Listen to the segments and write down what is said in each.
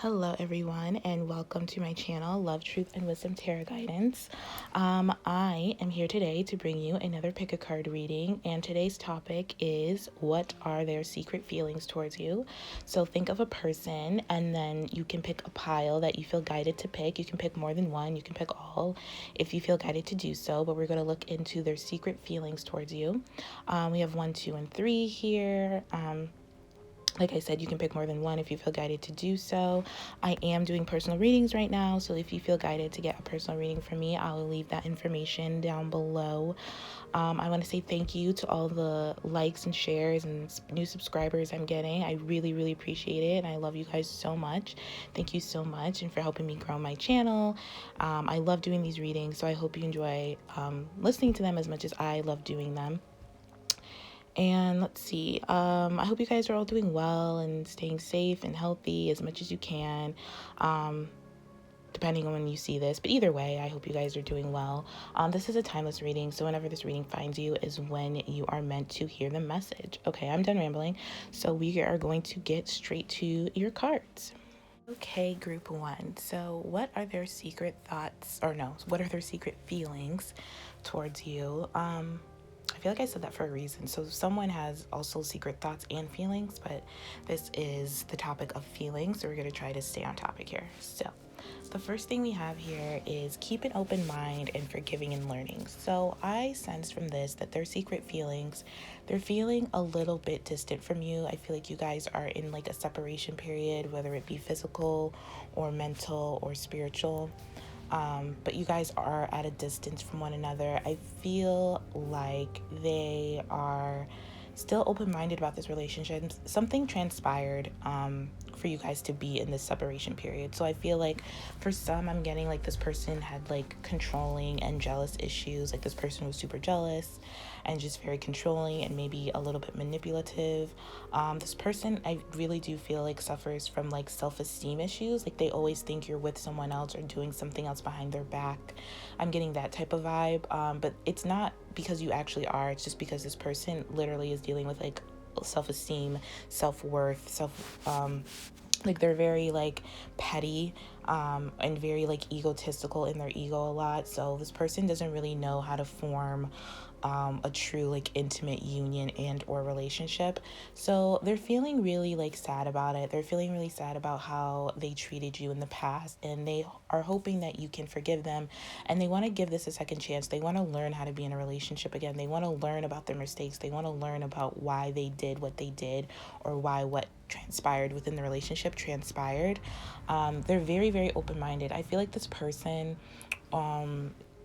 Hello, everyone, and welcome to my channel, Love, Truth, and Wisdom Tarot Guidance. I am here today to bring you another pick a card reading, and today's topic is what are their secret feelings towards you? So think of a person, and then you can pick a pile that you feel guided to pick. You can pick more than one, you can pick all if you feel guided to do so, but we're going to look into their secret feelings towards you. We have 1, 2, and 3 here. Like I said, you can pick more than one if you feel guided to do so. I am doing personal readings right now, so if you feel guided to get a personal reading from me, I'll leave that information down below. I want to say thank you to all the likes and shares and new subscribers I'm getting. I really, really appreciate it, and I love you guys so much. Thank you so much, and for helping me grow my channel. I love doing these readings, so I hope you enjoy listening to them as much as I love doing them. And let's see, I hope you guys are all doing well and staying safe and healthy as much as you can, depending on when you see this. But either way, I hope you guys are doing well. This is a timeless reading, so whenever this reading finds you is when you are meant to hear the message. Okay, I'm done rambling. So we are going to get straight to your cards. Okay, group 1. So what are their secret thoughts, or no, what are their secret feelings towards you? I feel like I said that for a reason. So someone has also secret thoughts and feelings, but this is the topic of feelings, so we're going to try to stay on topic here. So the first thing we have here is keep an open mind and forgiving and learning. So I sense from this that their secret feelings, they're feeling a little bit distant from you. I feel like you guys are in like a separation period, whether it be physical or mental or spiritual. But you guys are at a distance from one another. I feel like they are still open-minded about this relationship. Something transpired for you guys to be in this separation period. So I feel like for some, I'm getting like this person had like controlling and jealous issues. Like this person was super jealous and just very controlling and maybe a little bit manipulative. This person, I really do feel like suffers from like self-esteem issues. Like they always think you're with someone else or doing something else behind their back. I'm getting that type of vibe, but it's not because you actually are. It's just because this person literally is dealing with like self-esteem, self-worth, like they're very like petty and very like egotistical in their ego a lot. So this person doesn't really know how to form a true like intimate union and or relationship. So they're feeling really like sad about it. They're feeling really sad about how they treated you in the past, and they are hoping that you can forgive them, and they want to give this a second chance. They want to learn how to be in a relationship again. They want to learn about their mistakes. They want to learn about why they did what they did, or why what transpired within the relationship transpired. They're very, very open-minded. I feel like this person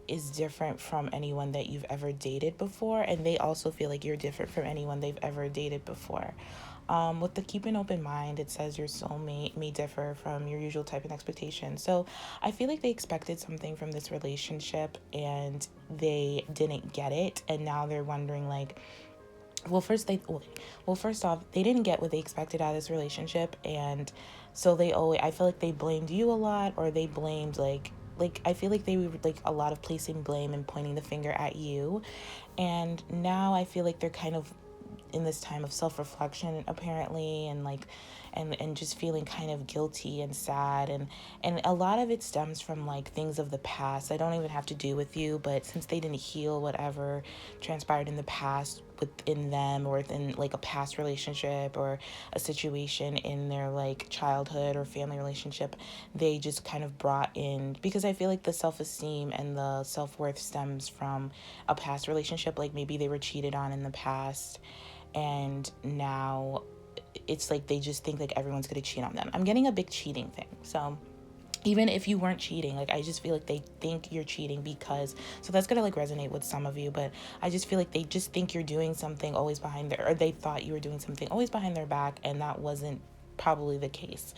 is different from anyone that you've ever dated before, and they also feel like you're different from anyone they've ever dated before. With the keep an open mind, it says your soulmate may differ from your usual type and expectation. So I feel like they expected something from this relationship and they didn't get it, and now they're wondering like, first off, they didn't get what they expected out of this relationship, and so I feel like they blamed you a lot, or they blamed like I feel like they were like a lot of placing blame and pointing the finger at you, and now I feel like they're kind of in this time of self-reflection apparently, and like and just feeling kind of guilty and sad, and a lot of it stems from like things of the past. I don't even have to do with you, but since they didn't heal whatever transpired in the past within them, or within like a past relationship or a situation in their like childhood or family relationship, they just kind of brought in, because I feel like the self-esteem and the self-worth stems from a past relationship. Like maybe they were cheated on in the past, and now it's like they just think like everyone's gonna cheat on them. I'm getting a big cheating thing. So even if you weren't cheating, like I just feel like they think you're cheating because, so that's gonna like resonate with some of you, but I just feel like they just think you're doing something always behind their, or they thought you were doing something always behind their back, and that wasn't probably the case.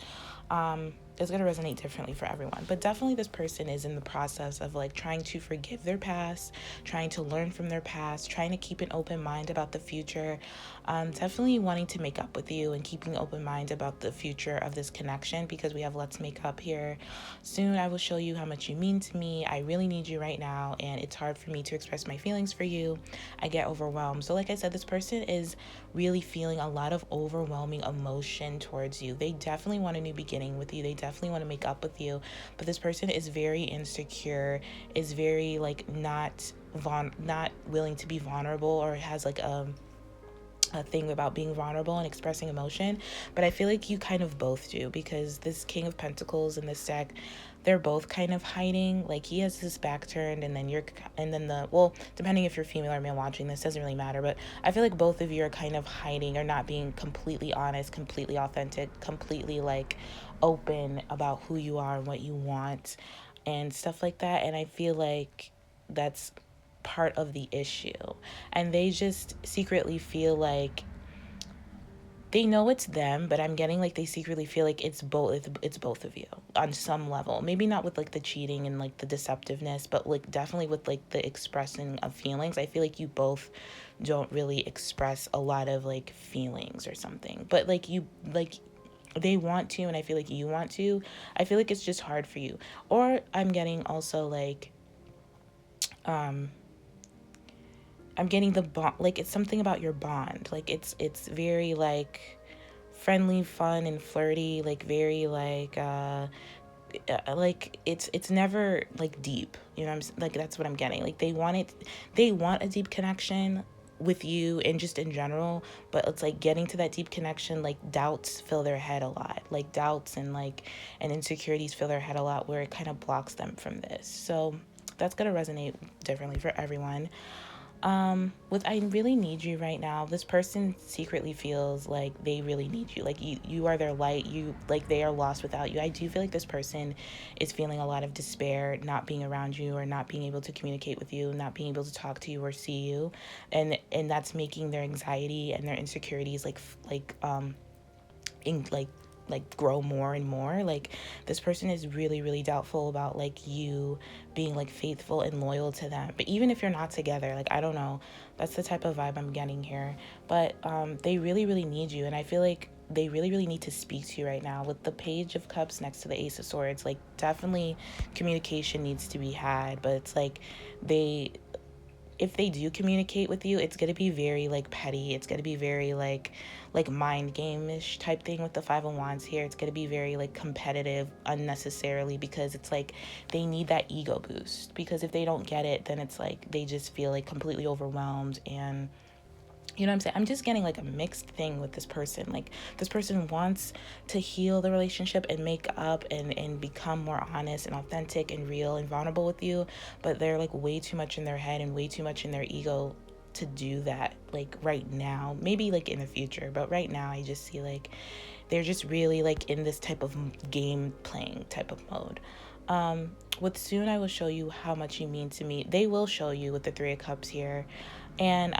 It's going to resonate differently for everyone, but definitely this person is in the process of like trying to forgive their past, trying to learn from their past, trying to keep an open mind about the future, definitely wanting to make up with you and keeping an open mind about the future of this connection, because we have let's make up here. Soon I will show you how much you mean to me. I really need you right now, and it's hard for me to express my feelings for you. I get overwhelmed. So like I said, this person is really feeling a lot of overwhelming emotion towards towards you. They definitely want a new beginning with you. They definitely want to make up with you. But this person is very insecure, is very like not willing to be vulnerable, or has like a thing about being vulnerable and expressing emotion. But I feel like you kind of both do, because this King of Pentacles and this deck, they're both kind of hiding. Like he has his back turned, and then depending if you're female or male watching this, doesn't really matter, but I feel like both of you are kind of hiding or not being completely honest, completely authentic, completely like open about who you are and what you want and stuff like that. And I feel like that's part of the issue, and they just secretly feel like they know it's them, but I'm getting like they secretly feel like it's both of you on some level. Maybe not with like the cheating and like the deceptiveness, but like definitely with like the expressing of feelings. I feel like you both don't really express a lot of like feelings or something, but like you like they want to, and I feel like you want to. I feel like it's just hard for you. Or I'm getting also like I'm getting the bond, like it's something about your bond. Like it's very like friendly, fun, and flirty, like very like it's never like deep. You know what I'm like that's what I'm getting. Like they want a deep connection with you and just in general, but it's like getting to that deep connection, like doubts fill their head a lot. Like doubts and insecurities fill their head a lot, where it kind of blocks them from this. So that's going to resonate differently for everyone. With I really need you right now, this person secretly feels like they really need you. Like you are their light. You like they are lost without you. I do feel like this person is feeling a lot of despair, not being around you, or not being able to communicate with you, not being able to talk to you or see you, and that's making their anxiety and their insecurities like grow more and more. Like this person is really really doubtful about like you being like faithful and loyal to them. But even if you're not together, like I don't know, that's the type of vibe I'm getting here. But they really really need you, and I feel like they really really need to speak to you right now. With the Page of Cups next to the Ace of Swords, like definitely communication needs to be had. But it's like they if they do communicate with you, it's going to be very like petty. It's going to be very like mind game-ish type thing. With the Five of Wands here, it's going to be very like competitive unnecessarily, because it's like they need that ego boost, because if they don't get it, then it's like they just feel like completely overwhelmed. And you know what I'm saying? I'm just getting like a mixed thing with this person. Like this person wants to heal the relationship and make up and become more honest and authentic and real and vulnerable with you, but they're like way too much in their head and way too much in their ego to do that like right now. Maybe like in the future, but right now I just see like they're just really like in this type of game playing type of mode. With soon I will show you how much you mean to me. They will show you with the Three of Cups here. And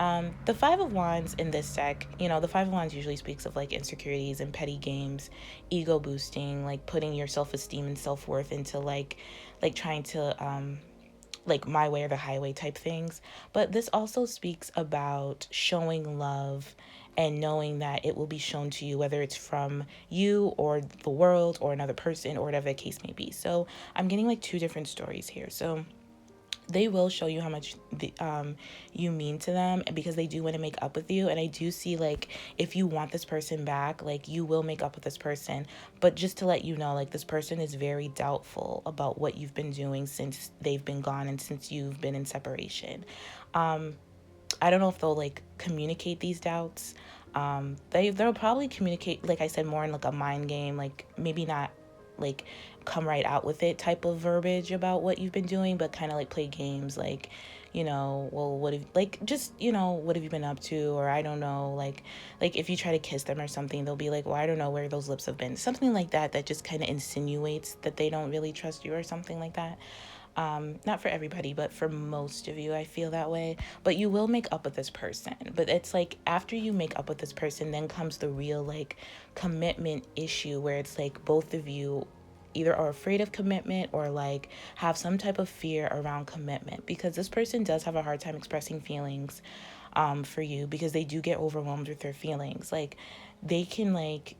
the Five of Wands in this deck, you know, the Five of Wands usually speaks of like insecurities and petty games, ego boosting, like putting your self-esteem and self-worth into like trying to like my way or the highway type things. But this also speaks about showing love and knowing that it will be shown to you, whether it's from you or the world or another person or whatever the case may be. So I'm getting like two different stories here. So they will show you how much you mean to them, because they do want to make up with you. And I do see like if you want this person back, like you will make up with this person. But just to let you know, like this person is very doubtful about what you've been doing since they've been gone and since you've been in separation. I don't know if they'll like communicate these doubts. They'll probably communicate, like I said, more in like a mind game, like maybe not like come right out with it type of verbiage about what you've been doing, but kind of like play games like, you know, well, what have like just, you know, what have you been up to? Or I don't know, like if you try to kiss them or something, they'll be like, well, I don't know where those lips have been, something like that, that just kind of insinuates that they don't really trust you or something like that. Not for everybody, but for most of you, I feel that way. But you will make up with this person. But it's like after you make up with this person, then comes the real like commitment issue, where it's like both of you either are afraid of commitment or like have some type of fear around commitment, because this person does have a hard time expressing feelings for you, because they do get overwhelmed with their feelings. Like they can like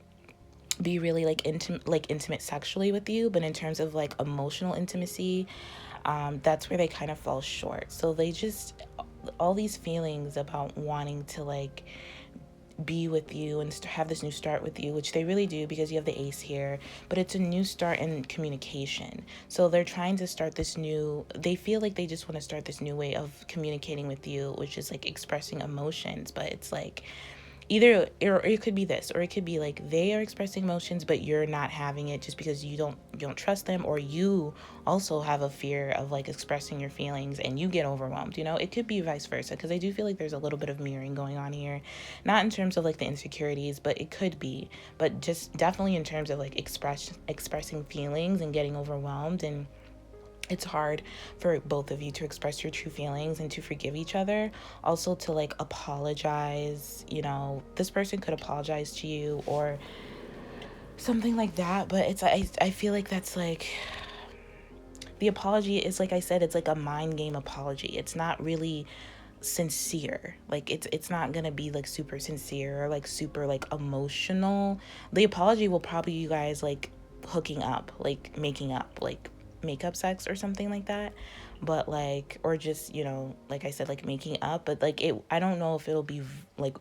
be really like intimate sexually with you, but in terms of like emotional intimacy, that's where they kind of fall short. So they just all these feelings about wanting to like be with you and have this new start with you, which they really do because you have the ace here, but it's a new start in communication. So they're trying to start this new, they feel like they just want to start this new way of communicating with you, which is like expressing emotions. But it's like either, or it could be this, or it could be like they are expressing emotions but you're not having it just because you don't trust them, or you also have a fear of like expressing your feelings and you get overwhelmed. It could be vice versa, because I do feel like there's a little bit of mirroring going on here, not in terms of like the insecurities, but it could be, but just definitely in terms of like expressing feelings and getting overwhelmed. And it's hard for both of you to express your true feelings and to forgive each other. Also to like apologize, this person could apologize to you or something like that. But I feel like that's like, the apology is, like I said, it's like a mind game apology. It's not really sincere. Like it's not gonna be like super sincere or like super like emotional. The apology will probably you guys like hooking up, like making up, like makeup sex or something like that. But like, or just, like I said, like making up. But like I don't know if it'll be like,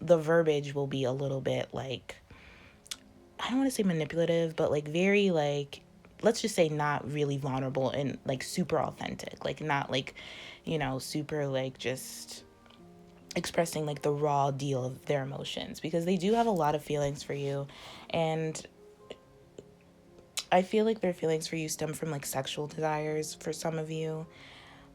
the verbiage will be a little bit like, I don't want to say manipulative, but like very like, let's just say not really vulnerable and like super authentic, like not like, super like just expressing like the raw deal of their emotions, because they do have a lot of feelings for you. And I feel like their feelings for you stem from like sexual desires for some of you,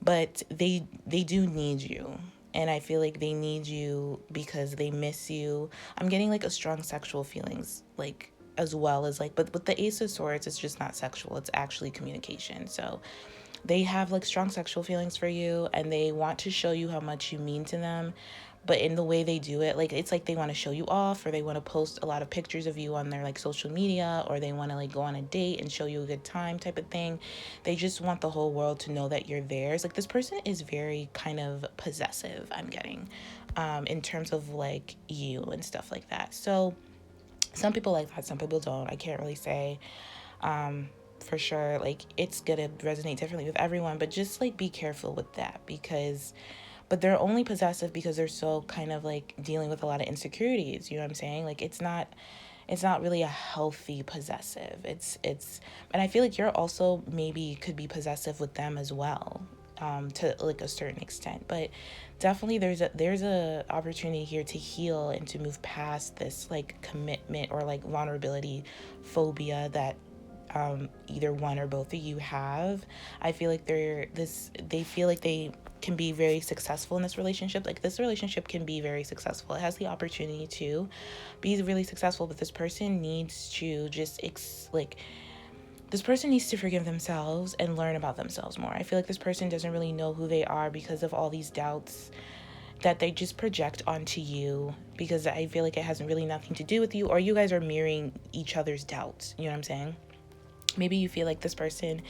but they do need you. And I feel like they need you because they miss you. I'm getting like a strong sexual feelings, like as well as like, but with the Ace of Swords, it's just not sexual, it's actually communication. So they have like strong sexual feelings for you and they want to show you how much you mean to them. But in the way they do it, like it's like they want to show you off, or they want to post a lot of pictures of you on their like social media, or they want to like go on a date and show you a good time type of thing. They just want the whole world to know that you're theirs. Like this person is very kind of possessive, I'm getting, in terms of like you and stuff like that. So some people like that, some people don't. I can't really say for sure. Like it's gonna resonate differently with everyone, but just like be careful with that, because but they're only possessive because they're so kind of like dealing with a lot of insecurities, you know what I'm saying? Like it's not really a healthy possessive. It's and I feel like you're also maybe could be possessive with them as well, to like a certain extent. But definitely there's a opportunity here to heal and to move past this like commitment or like vulnerability phobia that either one or both of you have. I feel like they feel like they can be very successful in this relationship. Like this relationship can be very successful. It has the opportunity to be really successful, but this person needs to just this person needs to forgive themselves and learn about themselves more. I feel like this person doesn't really know who they are because of all these doubts that they just project onto you, because I feel like it has really nothing to do with you, or you guys are mirroring each other's doubts. You know what I'm saying? Maybe you feel like this person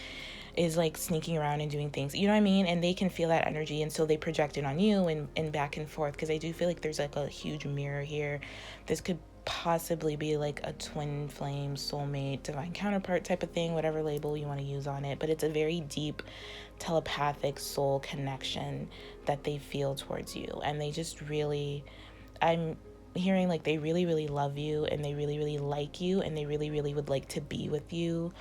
is like sneaking around and doing things, you know what I mean? And they can feel that energy, and so they project it on you and back and forth, because I do feel like there's like a huge mirror here. This could possibly be like a twin flame, soulmate, divine counterpart type of thing, whatever label you want to use on it. But it's a very deep telepathic soul connection that they feel towards you. And they just really, I'm hearing like they really, really love you, and they really, really like you, and they really, really would like to be with you.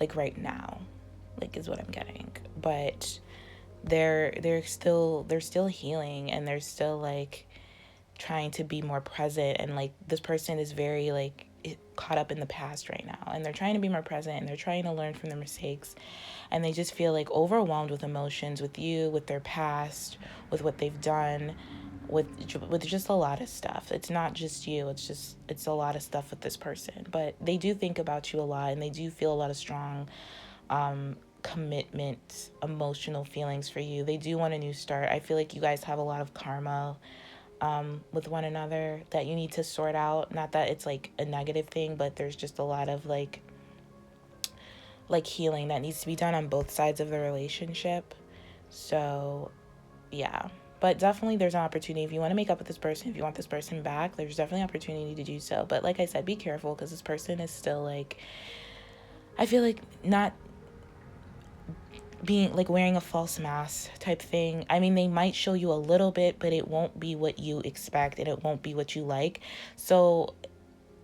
Like right now, like is what I'm getting. But they're still healing, and they're still like trying to be more present. And like this person is very like caught up in the past right now, and they're trying to be more present, and they're trying to learn from their mistakes. And they just feel like overwhelmed with emotions, with you, with their past, with what they've done, with just a lot of stuff. It's not just you, it's a lot of stuff with this person. But they do think about you a lot, and they do feel a lot of strong commitment, emotional feelings for you. They do want a new start. I feel like you guys have a lot of karma with one another that you need to sort out. Not that it's like a negative thing, but there's just a lot of like healing that needs to be done on both sides of the relationship. So yeah, but definitely there's an opportunity. If you want to make up with this person, if you want this person back, there's definitely an opportunity to do so. But like I said, be careful, because this person is still like, I feel like not being like wearing a false mask type thing. I mean, they might show you a little bit, but it won't be what you expect and it won't be what you like. So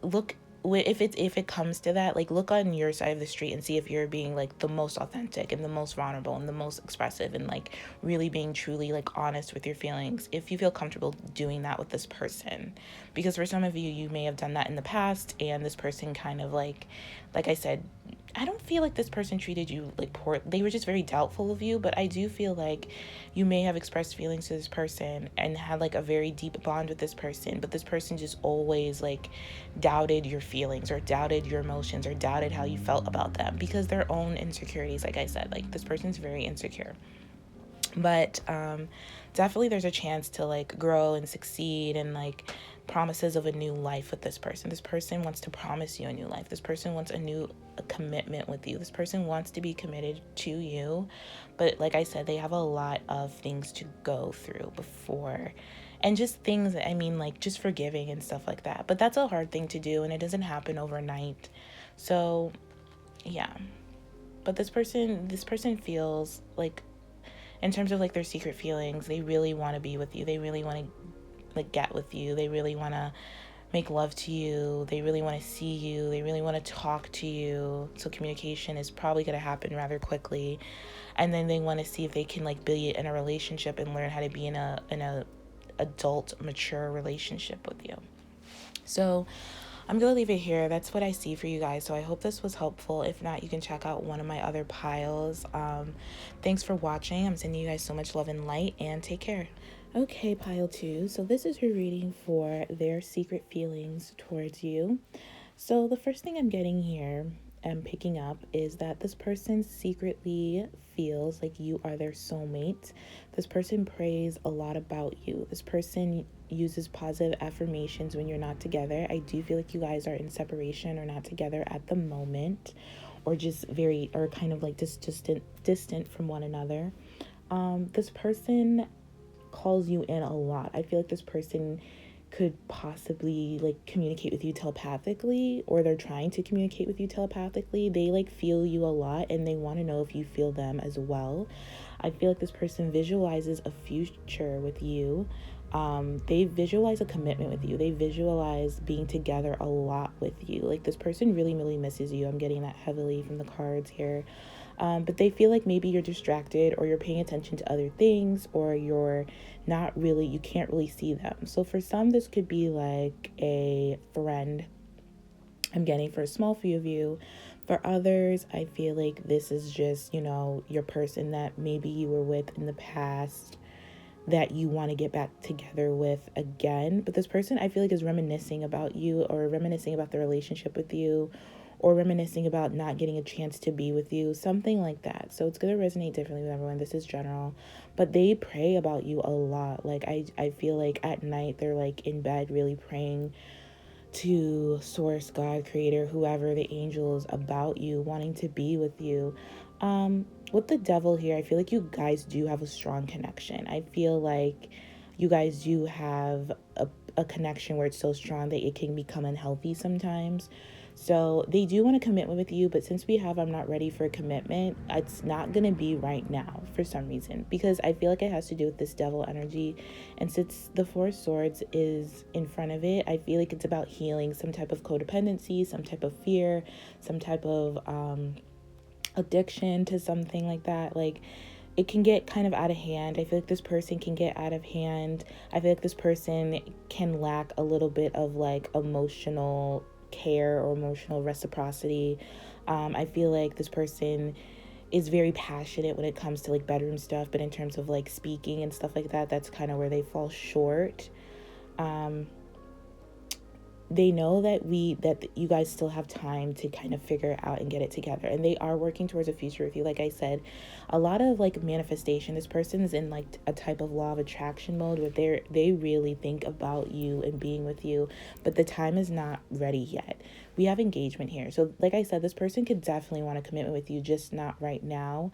look, if it comes to that, like, look on your side of the street and see if you're being like the most authentic and the most vulnerable and the most expressive and like really being truly like honest with your feelings, if you feel comfortable doing that with this person. Because for some of you, you may have done that in the past, and this person kind of like I said, I don't feel like this person treated you like poor. They were just very doubtful of you, but I do feel like you may have expressed feelings to this person and had like a very deep bond with this person, but this person just always like doubted your feelings or doubted your emotions or doubted how you felt about them because their own insecurities. Like I said, like this person's very insecure. But definitely there's a chance to like grow and succeed, and like promises of a new life with this person. This person wants to promise you a new life. This person wants a commitment with you. This person wants to be committed to you. But like I said, they have a lot of things to go through before, and just things, I mean, like just forgiving and stuff like that. But that's a hard thing to do, and it doesn't happen overnight. So yeah. But this person feels like, in terms of like their secret feelings, they really want to be with you. They really want to like get with you. They really want to make love to you. They really want to see you. They really want to talk to you. So communication is probably going to happen rather quickly. And then they want to see if they can like be in a relationship and learn how to be in a adult, mature relationship with you. So I'm going to leave it here. That's what I see for you guys. So I hope this was helpful. If not, you can check out one of my other piles. Thanks for watching. I'm sending you guys so much love and light, and take care. Okay, pile 2. So this is your reading for their secret feelings towards you. So the first thing I'm getting here and picking up is that this person secretly feels like you are their soulmate. This person prays a lot about you. This person uses positive affirmations when you're not together. I do feel like you guys are in separation or not together at the moment, or just very, or kind of like just distant from one another. This person calls you in a lot. I feel like this person could possibly like communicate with you telepathically, or they're trying to communicate with you telepathically. They like feel you a lot, and they want to know if you feel them as well. I feel like this person visualizes a future with you. They visualize a commitment with you. They visualize being together a lot with you. Like this person really, really misses you. I'm getting that heavily from the cards here. But they feel like maybe you're distracted, or you're paying attention to other things, or you're not really, you can't really see them. So for some, this could be like a friend, I'm getting, for a small few of you. For others, I feel like this is just, your person that maybe you were with in the past that you want to get back together with again. But this person, I feel like, is reminiscing about you, or reminiscing about the relationship with you, or reminiscing about not getting a chance to be with you, something like that. So it's going to resonate differently with everyone. This is general, but they pray about you a lot. Like I feel like at night they're like in bed really praying to source, God, creator, whoever, the angels, about you, wanting to be with you. With the devil here, I feel like you guys do have a strong connection. I feel like you guys do have a connection where it's so strong that it can become unhealthy sometimes. So they do want a commitment with you, but since we have I'm not ready for a commitment, it's not going to be right now for some reason, because I feel like it has to do with this devil energy. And since the Four of Swords is in front of it, I feel like it's about healing some type of codependency, some type of fear, some type of addiction to something like that. Like it can get kind of out of hand. I feel like this person can get out of hand. I feel like this person can lack a little bit of like emotional care or emotional reciprocity. I feel like this person is very passionate when it comes to like bedroom stuff, but in terms of like speaking and stuff like that, that's kind of where they fall short. They know that you guys still have time to kind of figure it out and get it together, and they are working towards a future with you. Like I said, a lot of like manifestation. This person's in like a type of law of attraction mode where they really think about you and being with you, but the time is not ready yet. We have engagement here, so like I said, this person could definitely want a commitment with you, just not right now.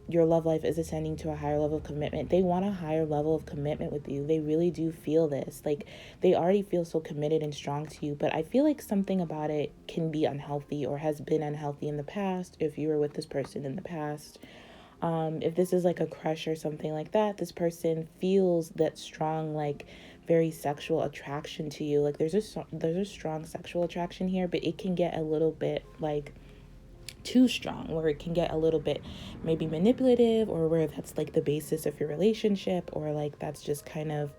your love life is ascending to a higher level of commitment. They want a higher level of commitment with you. They really do feel this. Like, they already feel so committed and strong to you, but I feel like something about it can be unhealthy or has been unhealthy in the past. If you were with this person in the past, if this is like a crush or something like that, this person feels that strong, like, very sexual attraction to you. Like, there's a strong sexual attraction here, but it can get a little bit like too strong, where it can get a little bit maybe manipulative, or where that's like the basis of your relationship, or like that's just kind of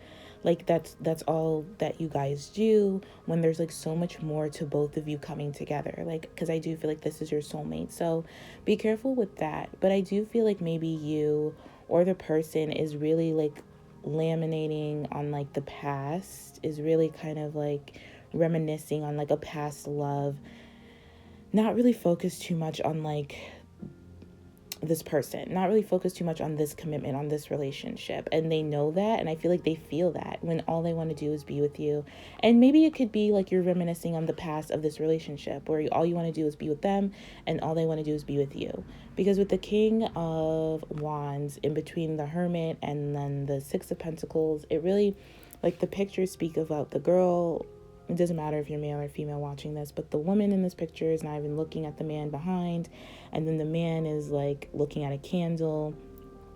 like that's all that you guys do, when there's like so much more to both of you coming together. Like, because I do feel like this is your soulmate, so be careful with that. But I do feel like maybe you or the person is really like laminating on like the past, is really kind of like reminiscing on like a past love, not really focused too much on like this person, not really focused too much on this commitment, on this relationship. And they know that, and I feel like they feel that when all they want to do is be with you. And maybe it could be like you're reminiscing on the past of this relationship, where all you want to do is be with them and all they want to do is be with you. Because with the King of Wands in between the Hermit and then the Six of Pentacles, it really, like, the pictures speak about the girl. It doesn't matter if you're male or female watching this, but the woman in this picture is not even looking at the man behind. And then the man is like looking at a candle,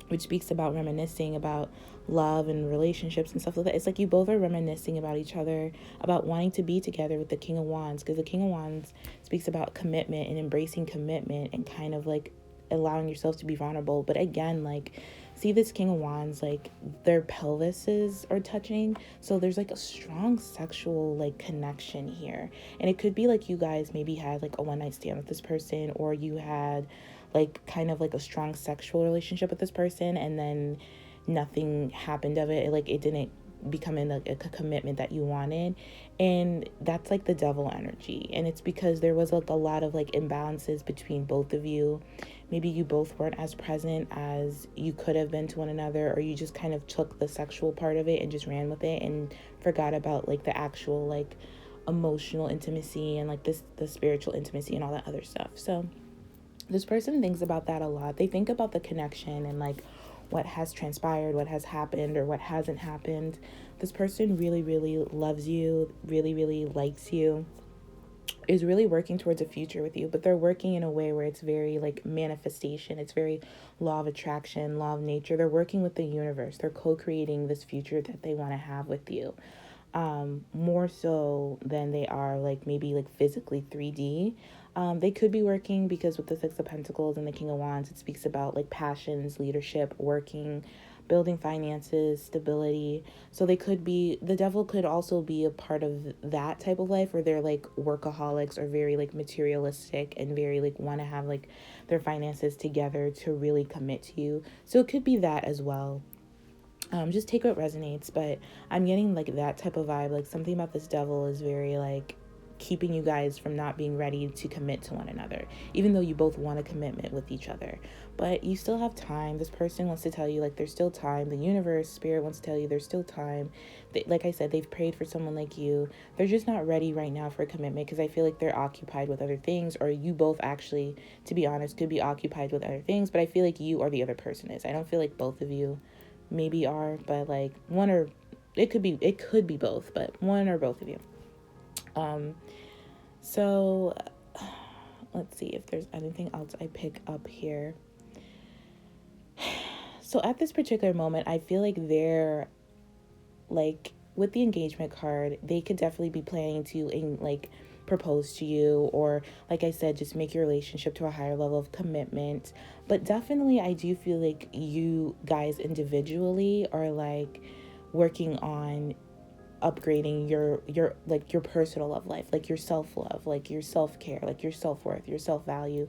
which speaks about reminiscing about love and relationships and stuff like that. It's like you both are reminiscing about each other, about wanting to be together with the King of Wands, because the King of Wands speaks about commitment and embracing commitment and kind of like allowing yourself to be vulnerable. But again, like, see this King of Wands, like, their pelvises are touching, so there's like a strong sexual like connection here. And it could be like you guys maybe had like a one night stand with this person, or you had like kind of like a strong sexual relationship with this person, and then nothing happened of it. Like, it didn't become in a commitment that you wanted. And that's like the devil energy, and it's because there was like a lot of like imbalances between both of you. Maybe you both weren't as present as you could have been to one another, or you just kind of took the sexual part of it and just ran with it and forgot about like the actual like emotional intimacy and like the spiritual intimacy and all that other stuff. So this person thinks about that a lot. They think about the connection and like what has transpired, what has happened, or what hasn't happened. This person really, really loves you, really, really likes you, is really working towards a future with you, but they're working in a way where it's very like manifestation. It's very law of attraction, law of nature. They're working with the universe. They're co-creating this future that they want to have with you. More so than they are like maybe like physically 3D. They could be working, because with the Six of Pentacles and the King of Wands, it speaks about like passions, leadership, working, building finances, stability. So they could be, the devil could also be a part of that type of life, where they're like workaholics or very like materialistic and very like want to have like their finances together to really commit to you. So it could be that as well. Just take what resonates, but I'm getting like that type of vibe. Like, something about this devil is very like keeping you guys from not being ready to commit to one another, even though you both want a commitment with each other. But you still have time. This person wants to tell you like there's still time. The universe, spirit wants to tell you there's still time. Like I said, they've prayed for someone like you. They're just not ready right now for a commitment, because I feel like they're occupied with other things, or you both actually, to be honest, could be occupied with other things. But I feel like you or the other person is. I don't feel like both of you maybe are, but like one, or it could be both, but one or both of you. So let's see if there's anything else I pick up here. So at this particular moment, I feel like they're like, with the engagement card, they could definitely be planning to like propose to you, or like I said, just make your relationship to a higher level of commitment. But definitely I do feel like you guys individually are like working on upgrading your like your personal love life, like your self-love, like your self-care, like your self-worth, your self-value,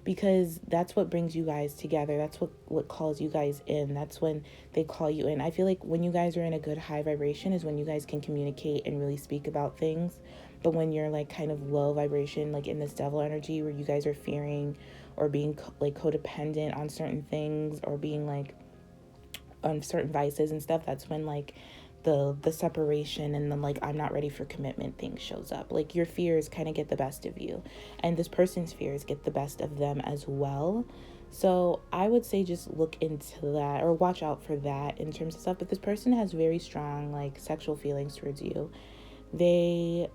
because that's what brings you guys together. That's what calls you guys in. That's when they call you in. I feel like when you guys are in a good high vibration is when you guys can communicate and really speak about things. But when you're like kind of low vibration, like in this devil energy, where you guys are fearing or being like codependent on certain things, or being like on certain vices and stuff, that's when like the separation and the like I'm not ready for commitment thing shows up. Like, your fears kind of get the best of you, and this person's fears get the best of them as well. So I would say just look into that or watch out for that in terms of stuff. But this person has very strong like sexual feelings towards you. They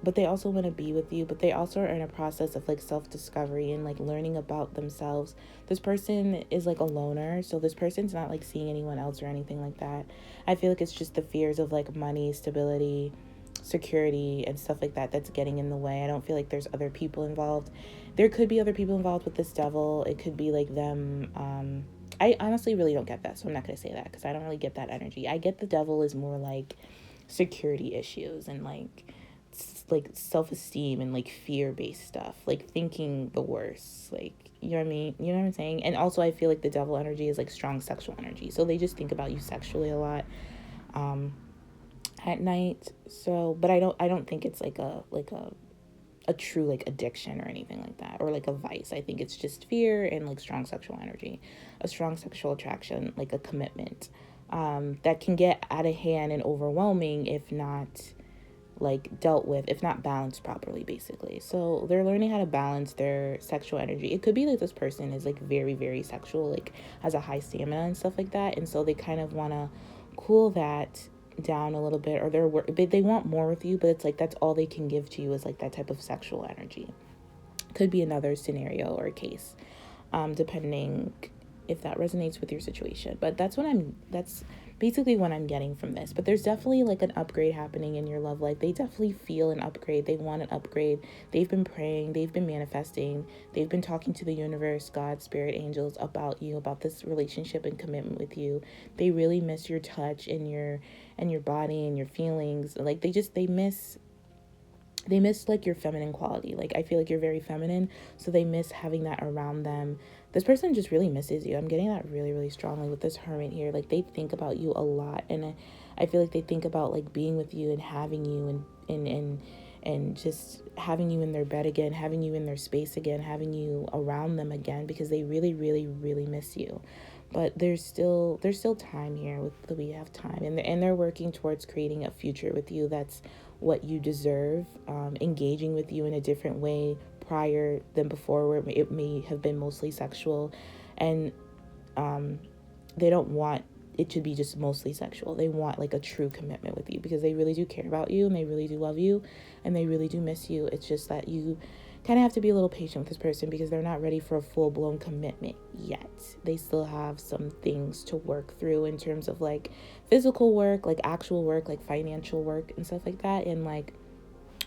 but they also want to be with you, but they also are in a process of like self-discovery and like learning about themselves. This person is like a loner, so this person's not like seeing anyone else or anything like that. I feel like it's just the fears of like money, stability, security, and stuff like that that's getting in the way. I don't feel like there's other people involved. There could be other people involved with this devil. It could be like them. I honestly really don't get that, so I'm not going to say that because I don't really get that energy. I get the devil is more like security issues and like self-esteem and like fear-based stuff, like thinking the worst, like, you know what I mean, you know what I'm saying. And also I feel like the devil energy is like strong sexual energy, so they just think about you sexually a lot at night. So but I don't think it's like a true like addiction or anything like that, or like a vice. I think it's just fear and like strong sexual energy, a strong sexual attraction, like a commitment that can get out of hand and overwhelming if not like dealt with, if not balanced properly, basically. So they're learning how to balance their sexual energy. It could be like this person is like very very sexual, like has a high stamina and stuff like that, and so they kind of want to cool that down a little bit, or they want more with you, but it's like that's all they can give to you is like that type of sexual energy. Could be another scenario or a case, depending if that resonates with your situation. But that's basically what I'm getting from this. But there's definitely like an upgrade happening in your love life. They definitely feel an upgrade. They want an upgrade. They've been praying, they've been manifesting, they've been talking to the universe, God, spirit, angels about you, about this relationship and commitment with you. They really miss your touch and your body and your feelings. Like they miss like your feminine quality. Like I feel like you're very feminine, so they miss having that around them. This person just really misses you. I'm getting that really really strongly with this hermit here. Like they think about you a lot, and I feel like they think about like being with you and having you and just having you in their bed again, having you in their space again, having you around them again, because they really really really miss you. But there's still time here. We have time, and they're working towards creating a future with you that's what you deserve, engaging with you in a different way prior than before, where it may have been mostly sexual. And they don't want it to be just mostly sexual. They want like a true commitment with you, because they really do care about you and they really do love you and they really do miss you. It's just that you kind of have to be a little patient with this person, because they're not ready for a full-blown commitment yet. They still have some things to work through in terms of like physical work, like actual work, like financial work and stuff like that, and like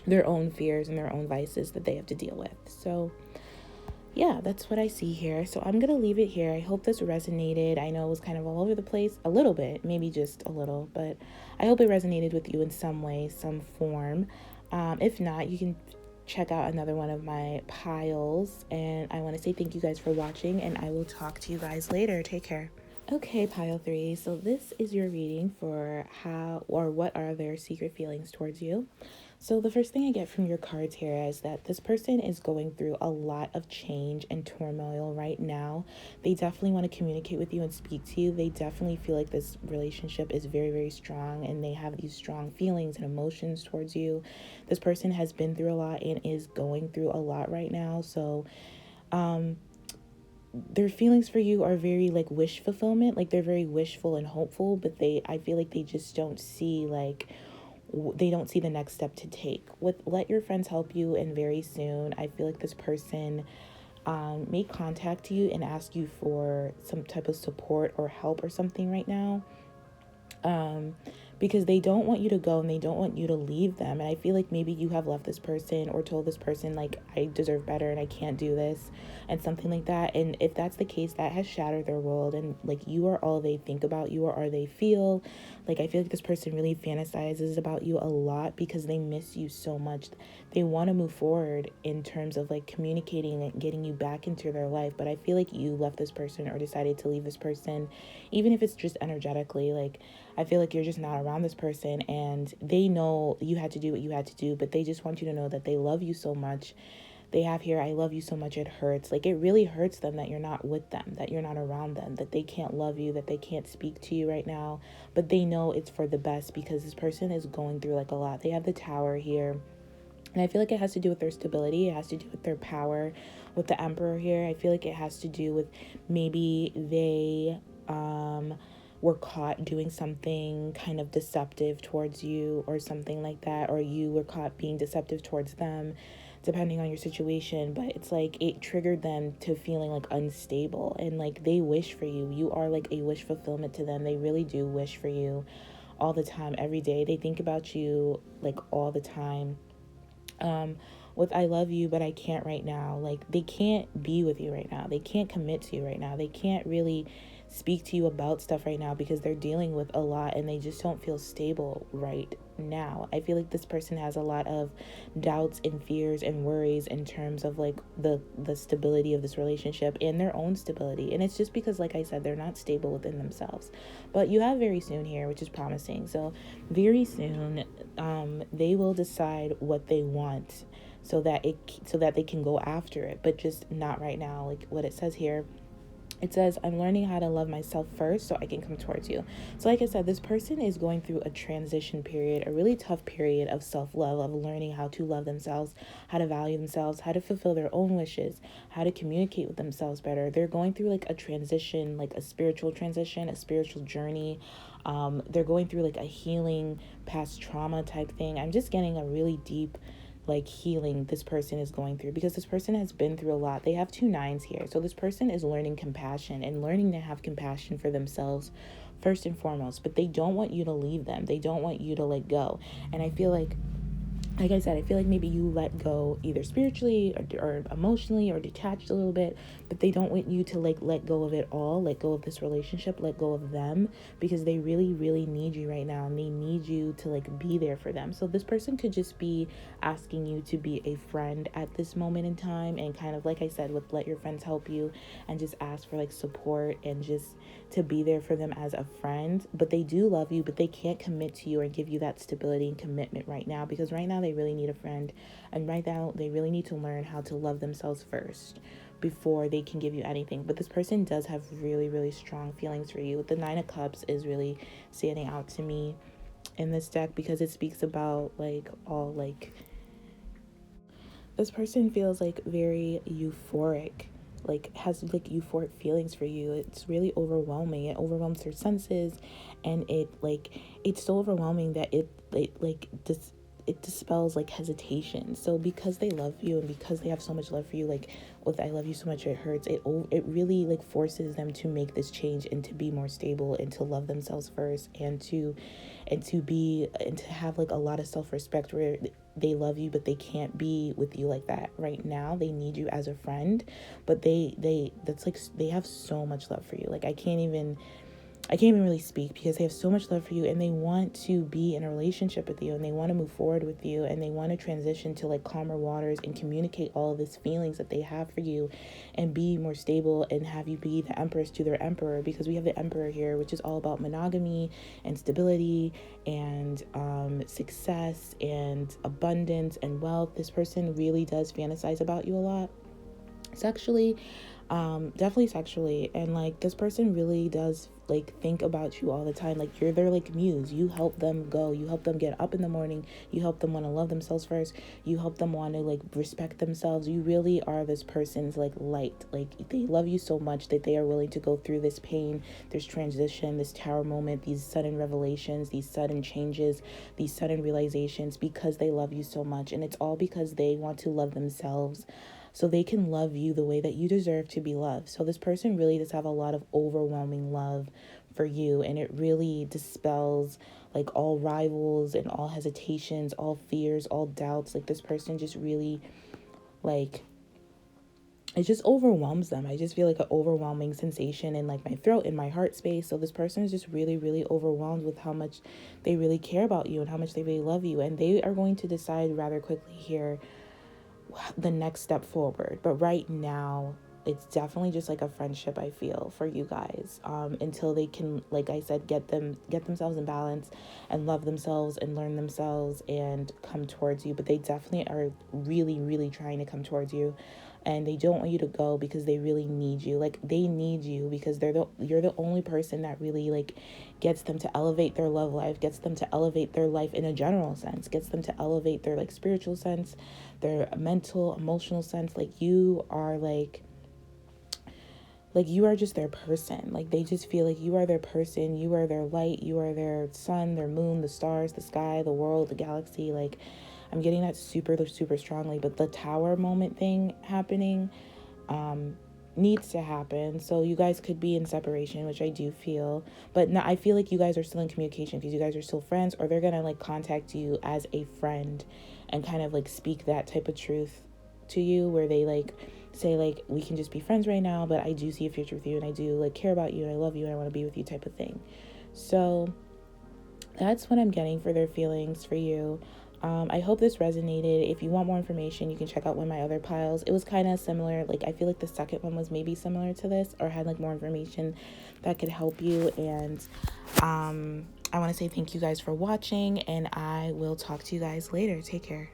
their own fears and their own vices that they have to deal with. So yeah, that's what I see here. So I'm going to leave it here. I hope this resonated. I know it was kind of all over the place a little bit, maybe just a little, but I hope it resonated with you in some way, some form. If not, you can check out another one of my piles. And I want to say thank you guys for watching, and I will talk to you guys later. Take care. Okay, pile 3. So this is your reading for how or what are their secret feelings towards you. So the first thing I get from your cards here is that this person is going through a lot of change and turmoil right now. They definitely want to communicate with you and speak to you. They definitely feel like this relationship is very, very strong, and they have these strong feelings and emotions towards you. This person has been through a lot and is going through a lot right now. So, their feelings for you are very like wish fulfillment. Like they're very wishful and hopeful, but I feel like they just don't see like they don't see the next step to take. With let your friends help you, and very soon I feel like this person may contact you and ask you for some type of support or help or something right now, because they don't want you to go and they don't want you to leave them. And I feel like maybe you have left this person or told this person like, I deserve better and I can't do this and something like that. And if that's the case, that has shattered their world, and like you are all they think about, you are all they feel. Like I feel like this person really fantasizes about you a lot because they miss you so much. They want to move forward in terms of like communicating and getting you back into their life, but I feel like you left this person or decided to leave this person, even if it's just energetically. Like I feel like you're just not around this person, and they know you had to do what you had to do, but they just want you to know that they love you so much. They have here, I love you so much it hurts. Like it really hurts them that you're not with them, that you're not around them, that they can't love you, that they can't speak to you right now, but they know it's for the best, because this person is going through like a lot. They have the Tower here. And I feel like it has to do with their stability. It has to do with their power. With the Emperor here, I feel like it has to do with maybe they were caught doing something kind of deceptive towards you or something like that, or you were caught being deceptive towards them, depending on your situation. But it's like it triggered them to feeling like unstable, and like they wish for you. You are like a wish fulfillment to them. They really do wish for you all the time, every day. They think about you like all the time. With I love you but I can't right now, like they can't be with you right now, they can't commit to you right now, they can't really speak to you about stuff right now because they're dealing with a lot and they just don't feel stable right now. I feel like this person has a lot of doubts and fears and worries in terms of like the stability of this relationship and their own stability, and it's just because, like I said, they're not stable within themselves. But you have very soon here, which is promising. So very soon they will decide what they want, so that they can go after it, but just not right now. Like what it says here, it says, I'm learning how to love myself first so I can come towards you. So like I said, this person is going through a transition period, a really tough period of self-love, of learning how to love themselves, how to value themselves, how to fulfill their own wishes, how to communicate with themselves better. They're going through like a transition, like a spiritual transition, a spiritual journey. They're going through like a healing past trauma type thing. I'm just getting a really deep like healing this person is going through, because this person has been through a lot. They have 2 9s here. So this person is learning compassion and learning to have compassion for themselves first and foremost, but they don't want you to leave them. They don't want you to let go. And I feel like I said, I feel like maybe you let go either spiritually or emotionally or detached a little bit, but they don't want you to like let go of it all, let go of this relationship, let go of them, because they really, really need you right now and they need you to like be there for them. So this person could just be asking you to be a friend at this moment in time, and kind of like I said, with let your friends help you, and just ask for like support and just to be there for them as a friend. But they do love you, but they can't commit to you or give you that stability and commitment right now, because right now they really need a friend, and right now they really need to learn how to love themselves first before they can give you anything. But this person does have really, really strong feelings for you. The 9 of Cups is really standing out to me in this deck, because it speaks about like all like this person feels like very euphoric, like has like euphoric feelings for you. It's really overwhelming. It overwhelms their senses, and it's so overwhelming that it dispels like hesitation. So because they love you and because they have so much love for you, like with I love you so much it hurts, it really like forces them to make this change and to be more stable and to love themselves first, and to have like a lot of self-respect, where they love you but they can't be with you like that right now. They need you as a friend, but that's like they have so much love for you. Like I can't even really speak, because they have so much love for you and they want to be in a relationship with you and they want to move forward with you and they want to transition to like calmer waters and communicate all of these feelings that they have for you and be more stable and have you be the empress to their emperor, because we have the emperor here, which is all about monogamy and stability and success and abundance and wealth. This person really does fantasize about you a lot sexually, definitely sexually, and like this person really does like think about you all the time. Like you're their like muse. You help them go, you help them get up in the morning, you help them want to love themselves first, you help them want to like respect themselves. You really are this person's like light. Like they love you so much that they are willing to go through this pain, this transition, this tower moment, these sudden revelations, these sudden changes, these sudden realizations, because they love you so much. And it's all because they want to love themselves so they can love you the way that you deserve to be loved. So this person really does have a lot of overwhelming love for you, and it really dispels like all rivals and all hesitations, all fears, all doubts. Like this person just really like it just overwhelms them. I just feel like an overwhelming sensation in like my throat, in my heart space. So this person is just really, really overwhelmed with how much they really care about you and how much they really love you, and they are going to decide rather quickly here the next step forward. But right now it's definitely just like a friendship, I feel, for you guys, until they can, like I said, get themselves in balance and love themselves and learn themselves and come towards you. But they definitely are really, really trying to come towards you, and they don't want you to go because they really need you. Like, they need you because you're the only person that really, like, gets them to elevate their love life, gets them to elevate their life in a general sense, gets them to elevate their, like, spiritual sense, their mental, emotional sense. Like, you are you are just their person. Like, they just feel like you are their person, you are their light, you are their sun, their moon, the stars, the sky, the world, the galaxy. Like, I'm getting that super, super strongly. But the tower moment thing happening needs to happen. So you guys could be in separation, which I do feel. But no, I feel like you guys are still in communication because you guys are still friends, or they're going to, like, contact you as a friend and kind of, like, speak that type of truth to you, where they, like, say, like, we can just be friends right now, but I do see a future with you, and I do, like, care about you, and I love you, and I want to be with you, type of thing. So that's what I'm getting for their feelings for you. I hope this resonated. If you want more information, you can check out one of my other piles. It was kind of similar. Like, I feel like the second one was maybe similar to this, or had, like, more information that could help you. And I want to say thank you guys for watching, and I will talk to you guys later. Take care.